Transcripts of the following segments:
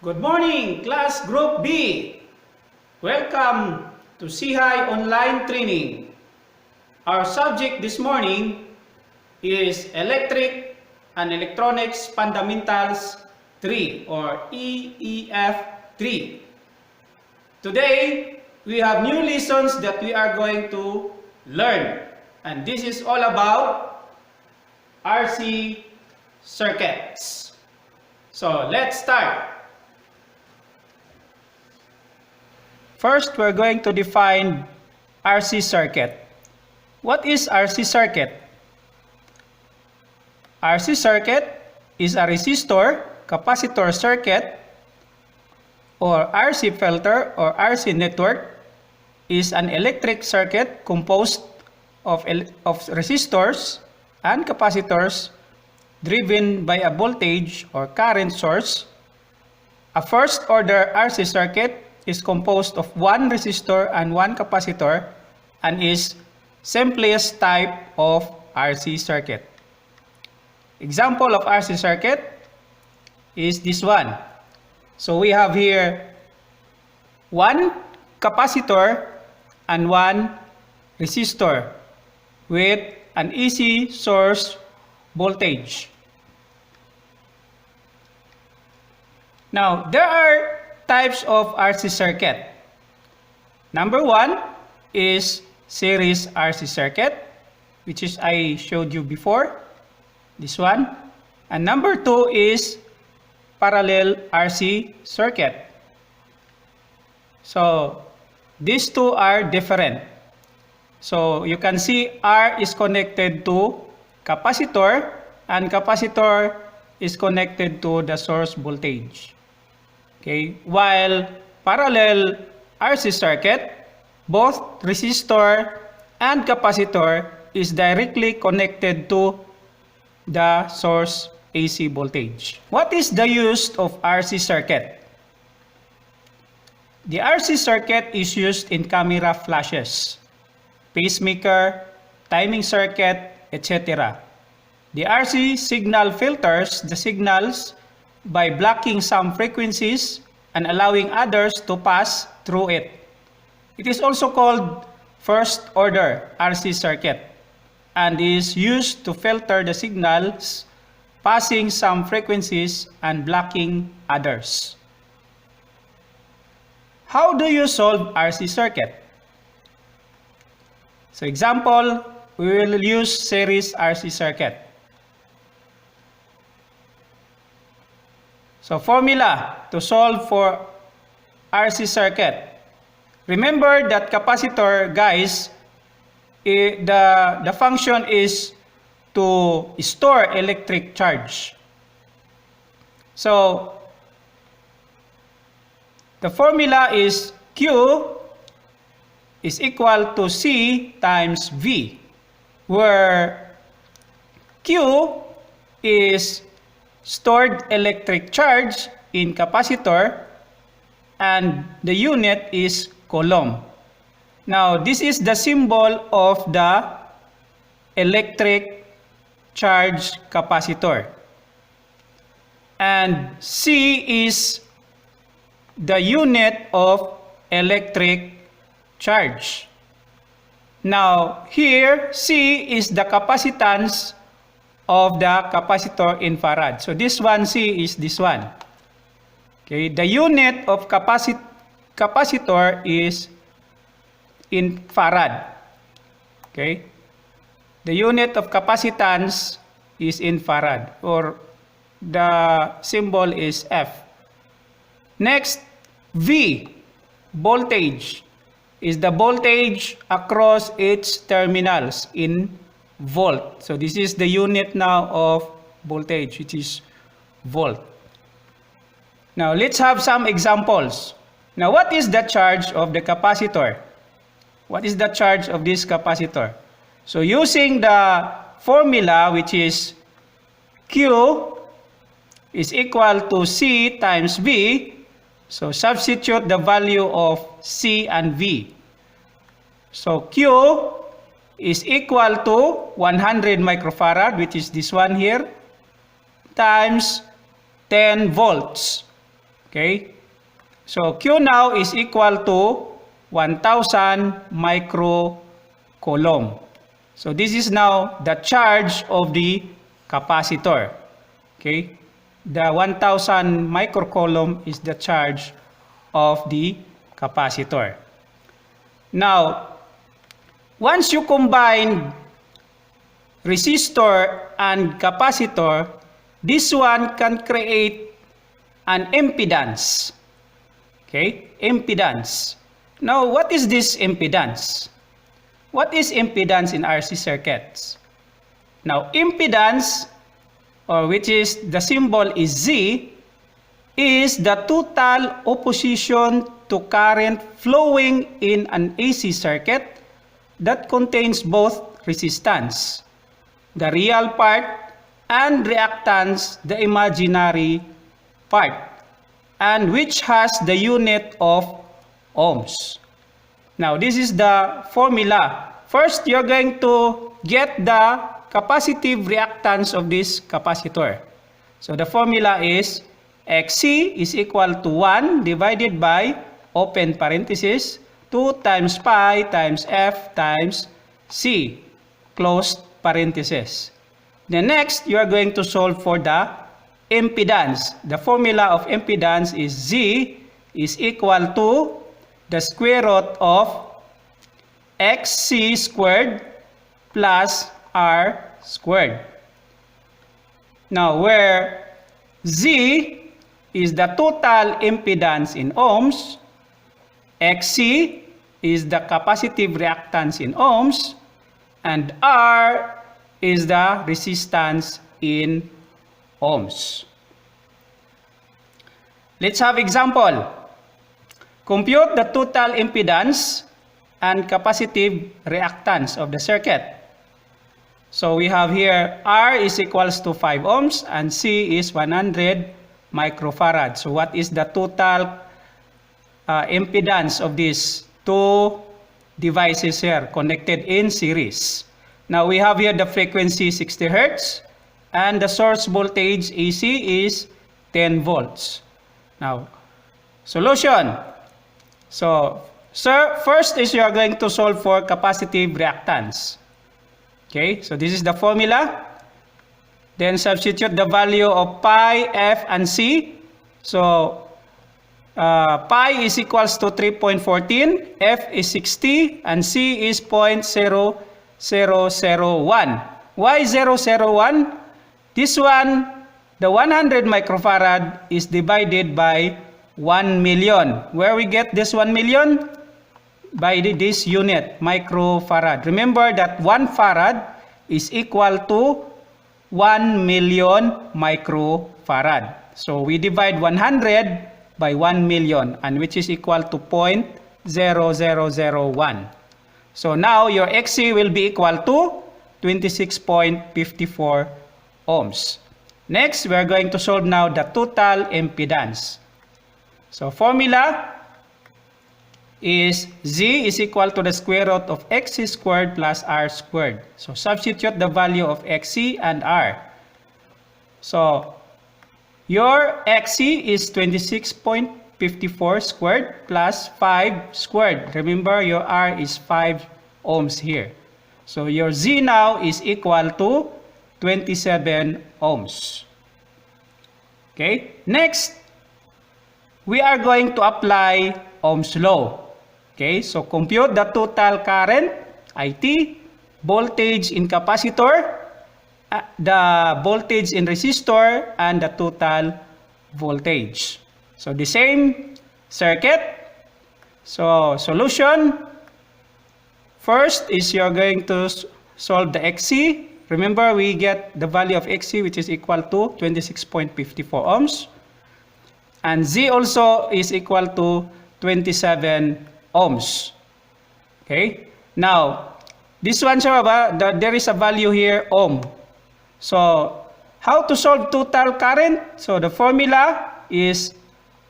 Good morning, class group B. Welcome to CHI online training. Our subject this morning is Electric and Electronics Fundamentals 3 or EEF3. Today, we have new lessons that we are going to learn, and this is all about RC circuits. So let's start. First, we're going to define RC circuit. What is RC circuit? RC circuit is a resistor, capacitor circuit, or RC filter or RC network is an electric circuit composed of resistors and capacitors driven by a voltage or current source. A first-order RC circuit is composed of one resistor and one capacitor and is simplest type of RC circuit. Example of RC circuit is this one. So we have here one capacitor and one resistor with an AC source voltage. Now, there are types of RC circuit. Number one is series RC circuit, which is I showed you before, this one. And number two is parallel RC circuit. So these two are different. So you can see R is connected to capacitor and capacitor is connected to the source voltage. Okay, while parallel RC circuit, both resistor and capacitor is directly connected to the source AC voltage. What is the use of RC circuit? The RC circuit is used in camera flashes, pacemaker, timing circuit, etc. The RC signal filters the signals by blocking some frequencies and allowing others to pass through it. It is also called first-order RC circuit and is used to filter the signals passing some frequencies and blocking others. How do you solve RC circuit? So example, we will use series RC circuit. So formula to solve for RC circuit. Remember that capacitor, guys, the function is to store electric charge. So the formula is Q is equal to C times V, where Q is stored electric charge in capacitor and the unit is coulomb. Now, this is the symbol of the electric charge capacitor. And C is the unit of electric charge. Now, here C is the capacitance of the capacitor in farad. So this one C is this one. Okay, the unit of capacitor is in farad. Okay, the unit of capacitance is in farad, or the symbol is F. Next, V, voltage, is the voltage across its terminals in volt. So this is the unit now of voltage, which is volt. Now let's have some examples. Now what is the charge of the capacitor? What is the charge of this capacitor? So using the formula, which is Q is equal to C times V, so substitute the value of C and V. So Q is equal to 100 microfarad, which is this one here, times 10 volts. Okay? So Q now is equal to 1000 microcoulomb. So this is now the charge of the capacitor. Okay? The 1000 microcoulomb is the charge of the capacitor. Now, once you combine resistor and capacitor, this one can create an impedance. Okay, impedance. Now, what is this impedance? What is impedance in RC circuits? Now, impedance, or which is the symbol is Z, is the total opposition to current flowing in an AC circuit that contains both resistance, the real part, and reactance, the imaginary part, and which has the unit of ohms. Now, this is the formula. First, you're going to get the capacitive reactance of this capacitor. So, the formula is Xc is equal to 1 divided by, open parenthesis, 2 times pi times F times C, closed parenthesis. Then next, you are going to solve for the impedance. The formula of impedance is Z is equal to the square root of Xc squared plus R squared. Now, where Z is the total impedance in ohms, Xc is the capacitive reactance in ohms, and R is the resistance in ohms. Let's have example. Compute the total impedance and capacitive reactance of the circuit. So we have here R is equals to 5 ohms and C is 100 microfarad. So what is the total impedance of these two devices here connected in series? Now we have here the frequency 60 Hz and the source voltage AC is 10 volts. Now, solution. So, first is you are going to solve for capacitive reactance. Okay, so this is the formula. Then substitute the value of pi, F, and C. So, pi is equals to 3.14, F is 60, and C is 0.0001. Why 001? This one, the 100 microfarad is divided by 1 million. Where we get this 1 million? By this unit, microfarad. Remember that 1 farad is equal to 1 million microfarad. So we divide 100 by 1 million, and which is equal to 0.0001. So now your Xc will be equal to 26.54 ohms. Next, we are going to solve now the total impedance. So formula is Z is equal to the square root of Xc squared plus R squared. So substitute the value of Xc and R. So your Xc is 26.54 squared plus 5 squared. Remember, your R is 5 ohms here. So your Z now is equal to 27 ohms. Okay, next, we are going to apply Ohm's law. Okay, so compute the total current, IT, voltage in capacitor, the voltage in resistor, and the total voltage. So the same circuit. So solution, first is you're going to solve the Xc. Remember, we get the value of Xc, which is equal to 26.54 ohms. And Z also is equal to 27 ohms. Okay. Now, this one, there is a value here, ohm. So, how to solve total current? So, the formula is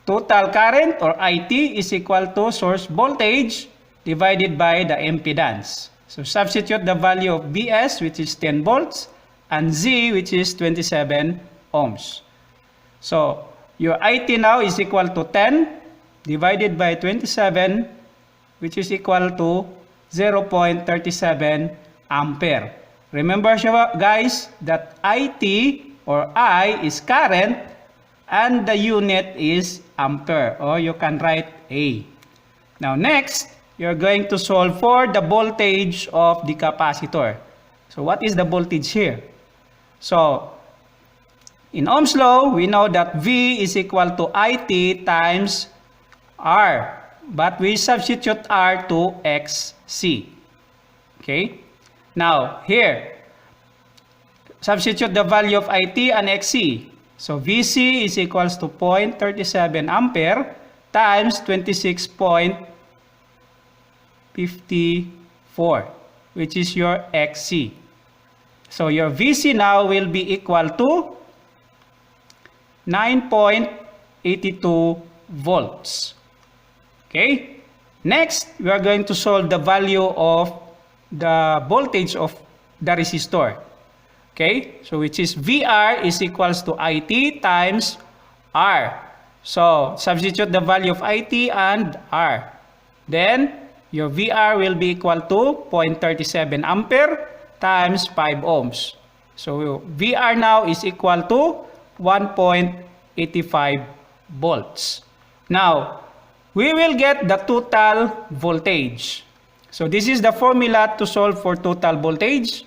total current, or IT, is equal to source voltage divided by the impedance. So, substitute the value of Vs, which is 10 volts, and Z, which is 27 ohms. So, your IT now is equal to 10 divided by 27, which is equal to 0.37 ampere. Remember guys that IT or I is current and the unit is ampere, or you can write A. Now next, you're going to solve for the voltage of the capacitor. So what is the voltage here? So in Ohm's law, we know that V is equal to IT times R, but we substitute R to XC. Okay? Now, here, substitute the value of IT and XC. So, VC is equals to 0.37 ampere times 26.54, which is your XC. So, your VC now will be equal to 9.82 volts. Okay? Next, we are going to solve the value of the voltage of the resistor. Okay? So, which is VR is equals to IT times R. So, substitute the value of IT and R. Then, your VR will be equal to 0.37 ampere times 5 ohms. So, VR now is equal to 1.85 volts. Now, we will get the total voltage. So, this is the formula to solve for total voltage,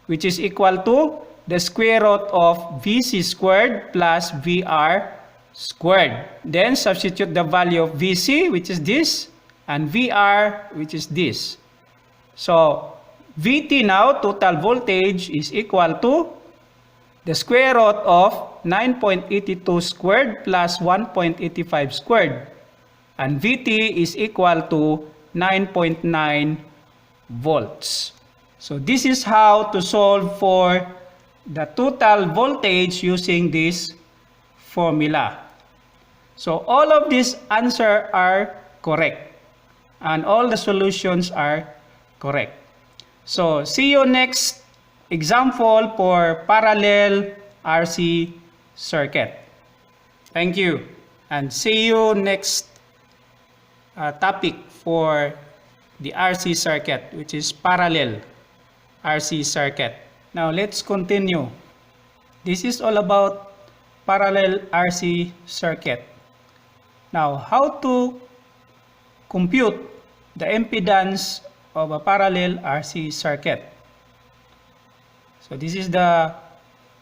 which is equal to the square root of VC squared plus VR squared. Then, substitute the value of VC, which is this, and VR, which is this. So, VT now, total voltage, is equal to the square root of 9.82 squared plus 1.85 squared. And VT is equal to 9.9 volts. So this is how to solve for the total voltage using this formula. So all of these answers are correct. And all the solutions are correct. So see you next example for parallel RC circuit. Thank you, and see you next topic for the RC circuit, which is parallel RC circuit. Now let's continue. This is all about parallel RC circuit. Now, how to compute the impedance of a parallel RC circuit. So this is the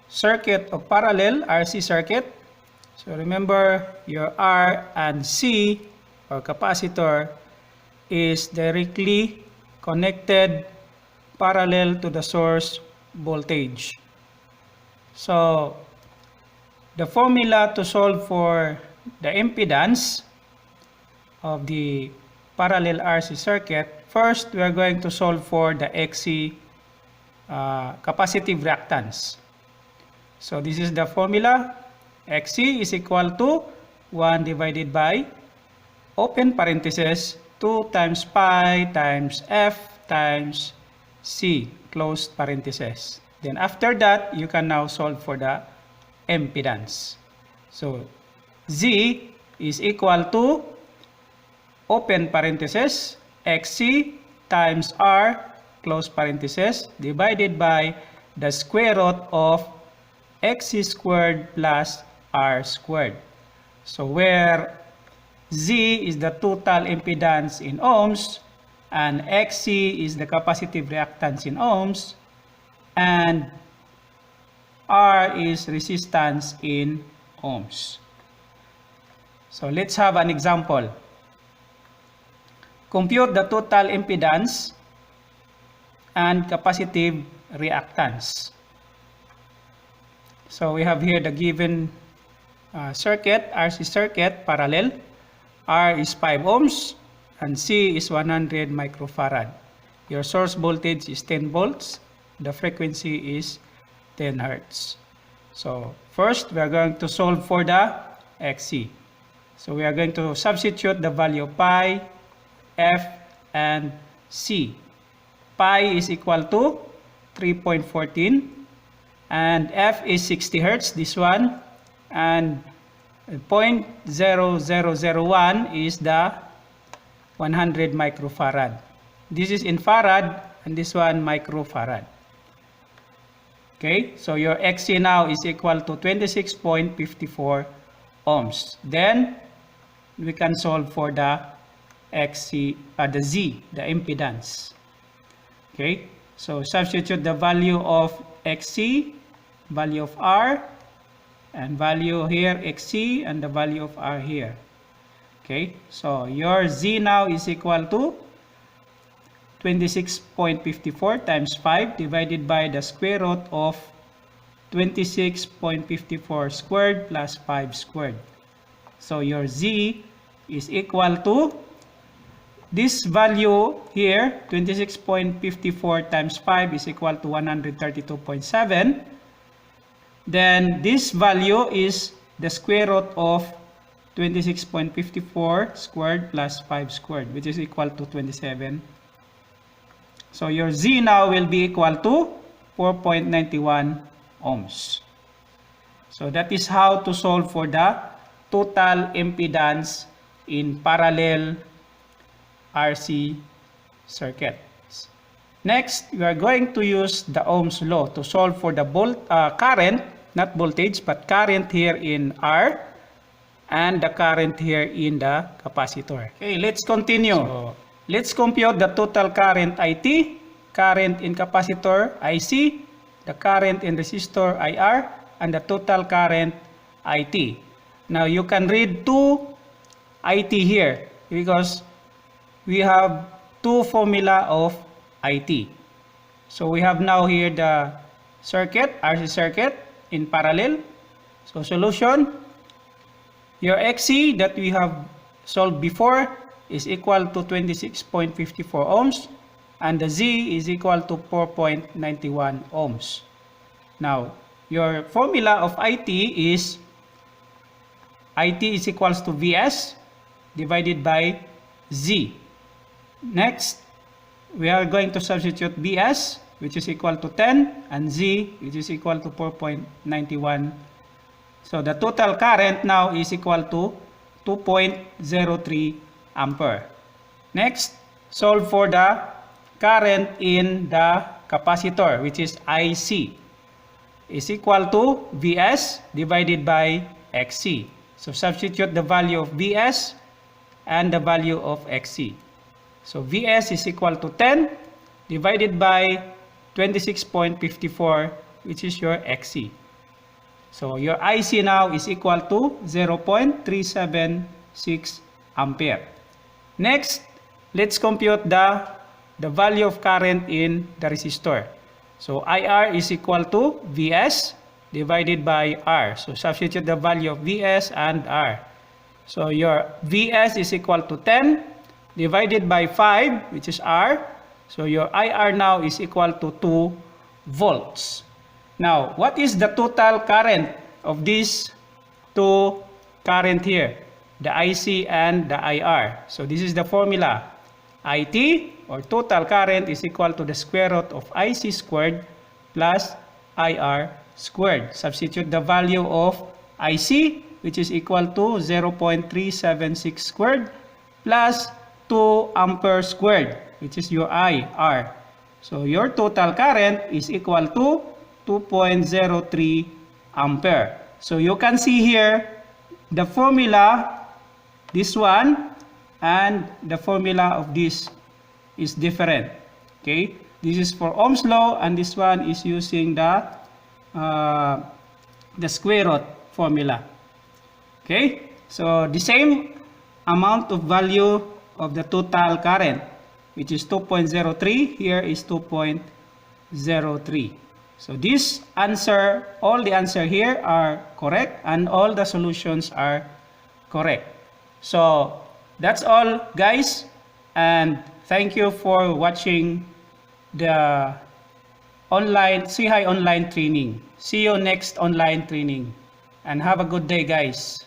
circuit of parallel RC circuit. So remember, your R and C or capacitor is directly connected parallel to the source voltage. So the formula to solve for the impedance of the parallel RC circuit, first we are going to solve for the XC capacitive reactance. So this is the formula. XC is equal to 1 divided by open parenthesis 2 times pi times F times C closed parenthesis. Then after that, you can now solve for the impedance. So Z is equal to open parenthesis XC times R close parenthesis divided by the square root of XC squared plus R squared. So where Z is the total impedance in ohms and XC is the capacitive reactance in ohms and R is resistance in ohms. So let's have an example. Compute the total impedance and capacitive reactance. So we have here the given circuit, RC circuit, parallel. R is 5 ohms and C is 100 microfarad. Your source voltage is 10 volts. The frequency is 10 hertz. So first we are going to solve for the XC. So we are going to substitute the value of pi, F, and C. Pi is equal to 3.14 and F is 60 hertz, this one, and 0.0001 is the 100 microfarad. This is in farad and this one microfarad. Okay, so your XC now is equal to 26.54 ohms. Then we can solve for the XC, the Z, the impedance. Okay, so substitute the value of XC, value of R, and value here XC and the value of R here. Okay, so your Z now is equal to 26.54 times 5 divided by the square root of 26.54 squared plus 5 squared. So your Z is equal to this value here, 26.54 times 5 is equal to 132.7. Then this value is the square root of 26.54 squared plus 5 squared, which is equal to 27. So your Z now will be equal to 4.91 ohms. So that is how to solve for the total impedance in parallel RC circuits. Next, we are going to use the Ohm's law to solve for the current, not voltage, but current here in R and the current here in the capacitor. Okay, let's continue. So, let's compute the total current IT, current in capacitor IC, the current in resistor IR, and the total current IT. Now you can read two IT here because we have two formula of IT. So we have now here the circuit, RC circuit in parallel. So solution, your XC that we have solved before is equal to 26.54 ohms and the Z is equal to 4.91 ohms. Now, your formula of IT is equals to Vs divided by Z. Next, we are going to substitute Vs, which is equal to 10, and Z, which is equal to 4.91. So the total current now is equal to 2.03 ampere. Next, solve for the current in the capacitor, which is IC, is equal to Vs divided by XC. So substitute the value of Vs and the value of XC. So Vs is equal to 10 divided by 26.54, which is your XC. So your IC now is equal to 0.376 ampere. Next, let's compute the value of current in the resistor. So IR is equal to Vs divided by R. So substitute the value of Vs and R. So your Vs is equal to 10 divided by 5, which is R. So your IR now is equal to 2 volts. Now, what is the total current of these two current here? The IC and the IR. So this is the formula. IT or total current is equal to the square root of IC squared plus IR squared. Substitute the value of IC, which is equal to 0.376 squared plus 2 ampere squared, which is your IR. So your total current is equal to 2.03 ampere. So you can see here the formula, this one, and the formula of this is different. Okay, this is for Ohm's law, and this one is using the square root formula. Okay, so the same amount of value of the total current, which is 2.03, here is 2.03. So this answer, all the answer here are correct, and all the solutions are correct. So that's all, guys, and thank you for watching the online CHI online training. See you next online training, and have a good day, guys.